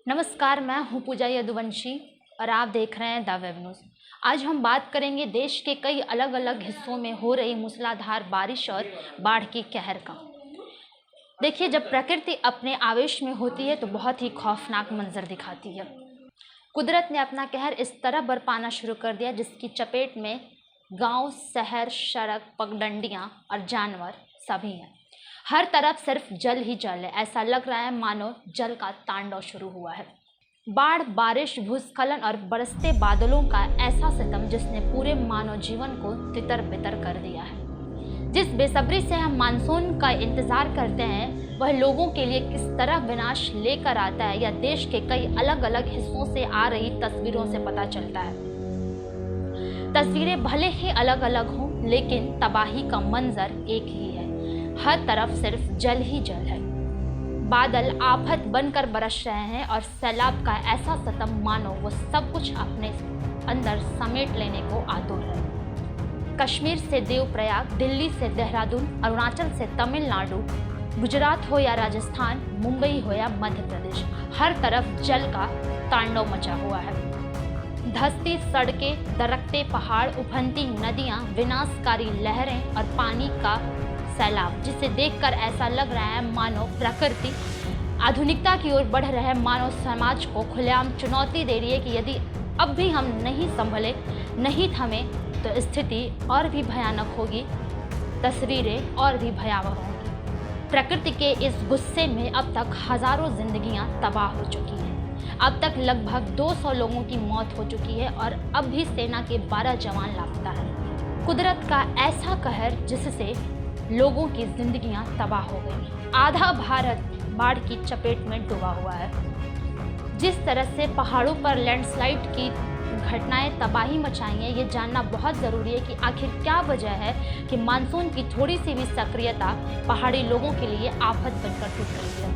नमस्कार, मैं हूं पूजा यदुवंशी और आप देख रहे हैं द वेब न्यूज़। आज हम बात करेंगे देश के कई अलग अलग हिस्सों में हो रही मूसलाधार बारिश और बाढ़ की कहर का। देखिए, जब प्रकृति अपने आवेश में होती है तो बहुत ही खौफनाक मंजर दिखाती है। कुदरत ने अपना कहर इस तरह बरपाना शुरू कर दिया जिसकी चपेट में गांव, शहर, सड़क, पगडंडियां और जानवर सभी हैं। हर तरफ सिर्फ जल ही जल है। ऐसा लग रहा है मानो जल का तांडव शुरू हुआ है। बाढ़, बारिश, भूस्खलन और बरसते बादलों का ऐसा सितम जिसने पूरे मानव जीवन को तितर बितर कर दिया है। जिस बेसब्री से हम मानसून का इंतजार करते हैं वह लोगों के लिए किस तरह विनाश लेकर आता है यह देश के कई अलग अलग हिस्सों से आ रही तस्वीरों से पता चलता है। तस्वीरें भले ही अलग अलग हों लेकिन तबाही का मंजर एक ही है। हर तरफ सिर्फ जल ही जल है। बादल आफत बनकर बरस रहे हैं और सैलाब का ऐसा सितम मानो वो सब कुछ अपने अंदर समेट लेने को आतुर है। कश्मीर से देवप्रयाग, दिल्ली से देहरादून, अरुणाचल से तमिलनाडु, गुजरात हो या राजस्थान, मुंबई हो या मध्य प्रदेश, हर तरफ जल का तांडव मचा हुआ है। धंसती सड़कें, दरकते पहाड़, उफनती नदियां, विनाशकारी लहरें और पानी का सैलाब जिसे देखकर ऐसा लग रहा है मानो प्रकृति आधुनिकता की ओर बढ़ रहे मानव समाज को खुलेआम चुनौती दे रही है कि यदि अब भी हम नहीं संभले, नहीं थमे तो स्थिति और भी भयानक होगी, तस्वीरें और भी भयावह होंगी। प्रकृति के इस गुस्से में अब तक हजारों जिंदगियां तबाह हो चुकी हैं। अब तक लगभग 200 लोगों की मौत हो चुकी है और अब भी सेना के 12 जवान लापता है। कुदरत का ऐसा कहर जिससे लोगों की जिंदगियां तबाह हो गई। आधा भारत बाढ़ की चपेट में डूबा हुआ है। जिस तरह से पहाड़ों पर लैंडस्लाइड की घटनाएं तबाही मचाई हैं, ये जानना बहुत ज़रूरी है कि आखिर क्या वजह है कि मानसून की थोड़ी सी भी सक्रियता पहाड़ी लोगों के लिए आफत बनकर टूट रही है।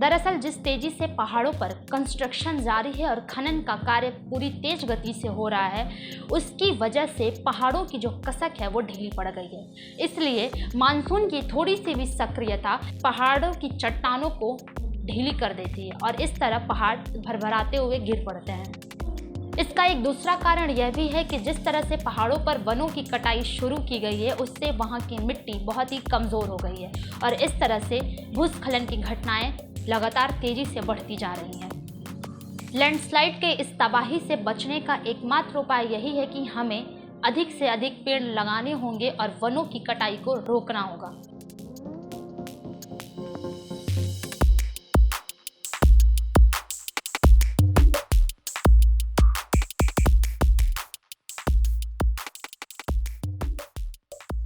दरअसल जिस तेजी से पहाड़ों पर कंस्ट्रक्शन जारी है और खनन का कार्य पूरी तेज गति से हो रहा है, उसकी वजह से पहाड़ों की जो कसक है वो ढीली पड़ गई है। इसलिए मानसून की थोड़ी सी भी सक्रियता पहाड़ों की चट्टानों को ढीली कर देती है और इस तरह पहाड़ भरभराते हुए गिर पड़ते हैं। इसका एक दूसरा कारण यह भी है कि जिस तरह से पहाड़ों पर वनों की कटाई शुरू की गई है उससे वहाँ की मिट्टी बहुत ही कमज़ोर हो गई है और इस तरह से भूस्खलन की घटनाएं लगातार तेजी से बढ़ती जा रही हैं। लैंडस्लाइड के इस तबाही से बचने का एकमात्र उपाय यही है कि हमें अधिक से अधिक पेड़ लगाने होंगे और वनों की कटाई को रोकना होगा।